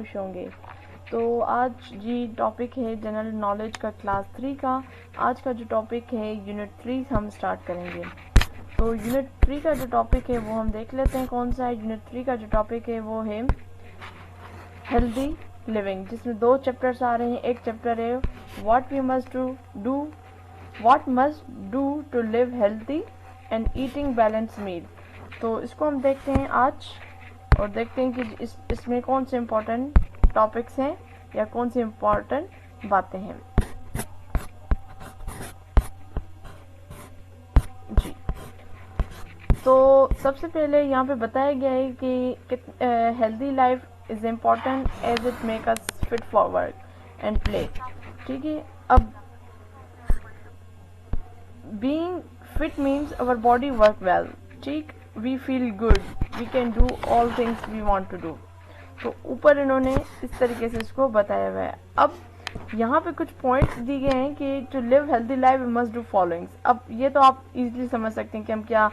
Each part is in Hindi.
खुश होंगे। तो आज जी टॉपिक है जनरल नॉलेज का क्लास 3 का। आज का जो टॉपिक है यूनिट 3 हम स्टार्ट करेंगे। तो यूनिट 3 का जो टॉपिक है वो हम देख लेते हैं कौन सा है। यूनिट 3 का जो टॉपिक है वो है हेल्दी लिविंग, जिसमें 2 चैप्टर्स आ रहे हैं। एक चैप्टर है what must do to live healthy and eating balance meal. तो इसको हम देखते हैं आज और देखते हैं कि इसमें कौन से इम्पोर्टेंट टॉपिक्स हैं या कौन सी इम्पोर्टेंट बातें हैं जी। तो सबसे पहले यहाँ पे बताया गया है कि healthy life is important as it make us fit for work and play. ठीक है, अब being fit means our body work well. ठीक, we feel good, we can do all things we want to do. तो ऊपर इन्होंने इस तरीके से इसको बताया हुआ है। अब यहाँ पे कुछ पॉइंट्स दिए गए हैं कि to live healthy life we must do followings. अब ये तो आप इजीली समझ सकते हैं कि हम क्या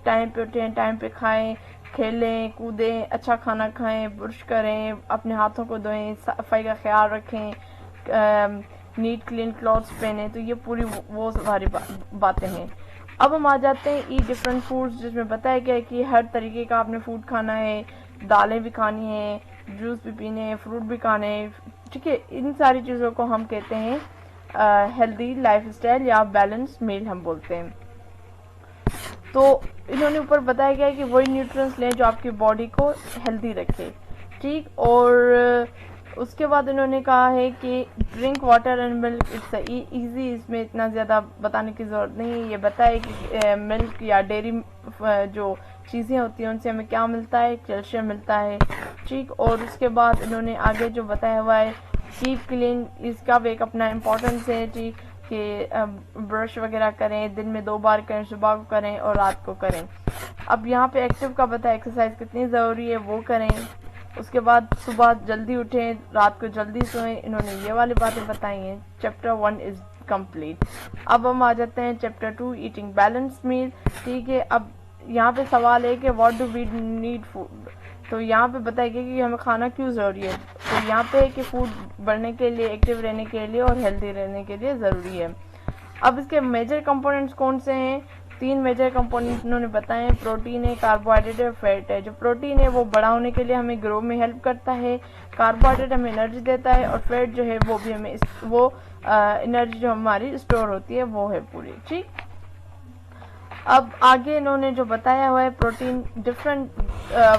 टाइम पे उठें, टाइम पे खाएं, खेलें कूदें, अच्छा खाना खाएं, ब्रश करें, अपने हाथों को धोएं, सफाई का ख्याल रखें, नीट क्लीन क्लॉथ्स पहने। तो ये पूरी वो सारी बातें हैं। अब हम आ जाते हैं ईट डिफरेंट फूड्स, जिसमें बताया गया है कि हर तरीके का आपने फूड खाना है, दालें भी खानी है, जूस भी पीने हैं, फ्रूट भी खाने हैं। ठीक है, इन सारी चीज़ों को हम कहते हैं हेल्दी लाइफ स्टाइल या बैलेंस मील हम बोलते हैं। तो इन्होंने ऊपर बताया गया है कि वही न्यूट्रिएंट्स लें जो आपकी बॉडी को हेल्दी रखे। ठीक, और उसके बाद इन्होंने कहा है कि drink water and milk it's easy. इसमें इतना ज़्यादा बताने की ज़रूरत नहीं है। ये बताए कि मिल्क या डेयरी जो चीज़ें होती हैं उनसे हमें क्या मिलता है, कैल्शियम मिलता है। ठीक, और उसके बाद इन्होंने आगे जो बताया हुआ है कीप क्लीन, इसका भी एक अपना इम्पोर्टेंस है। ठीक, कि ब्रश वगैरह करें, दिन में 2 बार करें, सुबह को करें और रात को करें। अब यहाँ पे एक्टिव का बताया एक्सरसाइज कितनी ज़रूरी है वो करें। उसके बाद सुबह जल्दी उठें, रात को जल्दी सोएं। इन्होंने ये वाली बातें बताई हैं। Chapter 1 is complete. अब हम आ जाते हैं चैप्टर 2 ईटिंग बैलेंस मील। ठीक है, अब यहाँ पे सवाल है कि what do we need food. तो यहाँ पे बताया गया कि हमें खाना क्यों ज़रूरी है। तो यहाँ पे है कि फूड बढ़ने के लिए, एक्टिव रहने के लिए और हेल्दी रहने के लिए ज़रूरी है। अब इसके मेजर कंपोनेंट्स कौन से हैं? 3 मेजर कंपोनेंट्स उन्होंने बताए हैं। प्रोटीन है, कार्बोहाइड्रेट है, फैट है। जो प्रोटीन है वो बड़ा होने के लिए हमें ग्रो में हेल्प करता है, कार्बोहाइड्रेट हमें एनर्जी देता है, और फैट जो है वो भी हमें वो एनर्जी जो हमारी स्टोर होती है वो है पूरी। ठीक, अब आगे इन्होंने जो बताया हुआ है प्रोटीन डिफरेंट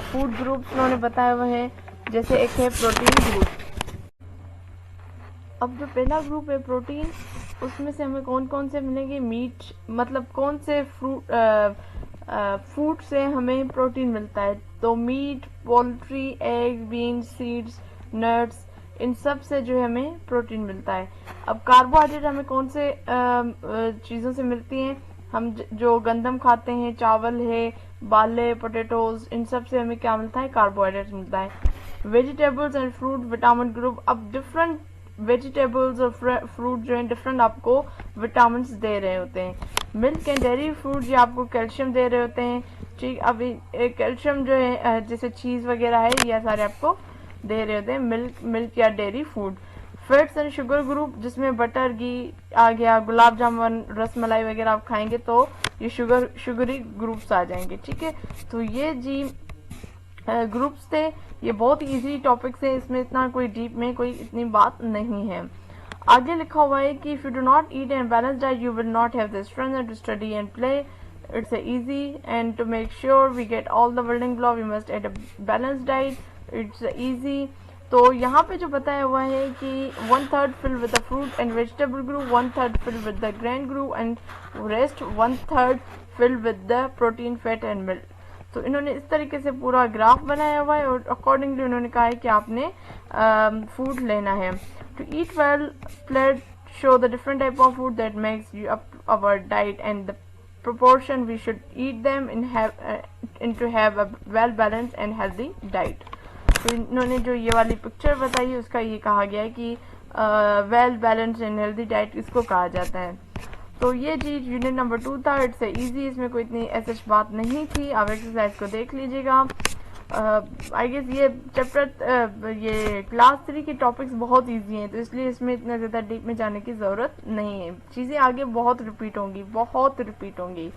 फूड ग्रुप्स इन्होंने बताया हुआ है। जैसे एक है प्रोटीन ग्रुप। अब जो पहला ग्रुप है प्रोटीन, उसमें से हमें कौन कौन से मिलेंगे? मीट, मतलब कौन से फूड से हमें प्रोटीन मिलता है। तो meat, poultry, egg, beans, seeds, nuts, इन सब से जो है हमें प्रोटीन मिलता है। अब कार्बोहाइड्रेट हमें कौन से चीज़ों से मिलती हैं? हम जो गंदम खाते हैं, चावल है, बाले, पोटैटोज, इन सब से हमें क्या मिलता है? कार्बोहाइड्रेट मिलता है। Vegetables and fruit vitamin group. अब डिफरेंट वेजिटेबल्स और फ्रूट जो है डिफरेंट आपको विटामिन दे रहे होते हैं। मिल्क एंड डेयरी फूड ये आपको कैल्शियम दे रहे होते हैं। ठीक, अभी कैल्शियम जो है जैसे चीज़ वगैरह है, ये सारे आपको दे रहे होते हैं मिल्क या dairy food. Fats and sugar group, जिसमें बटर, घी आ गया, गुलाब जामुन, रसमलाई वगैरह आप खाएंगे तो ये शुगरी ग्रुप्स आ जाएंगे। ठीक है, तो ये जी ग्रुप्स थे। ये बहुत इजी टॉपिक्स है, इसमें इतना कोई डीप में कोई इतनी बात नहीं है। आगे लिखा हुआ है कि if you do not eat and balance diet you will not have the strength to study and play. It's easy and to make sure we get all the building block we must eat a balanced diet. It's easy. तो यहाँ पे जो बताया हुआ है कि 1/3 filled with the fruit and vegetable group, 1/3 filled with the grain group and rest 1/3 filled with the protein, fat and milk. तो इन्होंने इस तरीके से पूरा ग्राफ बनाया हुआ है और अकॉर्डिंगली उन्होंने कहा है कि आपने फूड लेना है। To eat well, plate show the different type of food that makes you up our diet and the proportion we should eat them in to have a well balanced and healthy diet. तो इन्होंने जो ये वाली पिक्चर बताई है उसका ये कहा गया है कि well balanced and healthy diet इसको कहा जाता है। तो ये चीज यूनिट नंबर 2 था। इट्स इजी, इसमें कोई इतनी ऐसी बात नहीं थी। आप एक्सरसाइज को देख लीजिएगा। आई गेस ये चैप्टर ये क्लास 3 के टॉपिक्स बहुत इजी हैं, तो इसलिए इसमें इतना ज़्यादा डीप में जाने की ज़रूरत नहीं है। चीज़ें आगे बहुत रिपीट होंगी।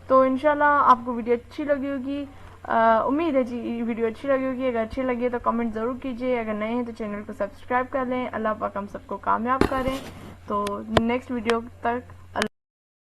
तो इंशाल्लाह आपको वीडियो अच्छी लगी होगी, उम्मीद है जी वीडियो अच्छी लगी होगी। अगर अच्छी लगी है तो कमेंट ज़रूर कीजिए, अगर नए हैं तो चैनल को सब्सक्राइब कर लें। अल्लाह पाक हम सबको कामयाब करें। तो नेक्स्ट वीडियो तक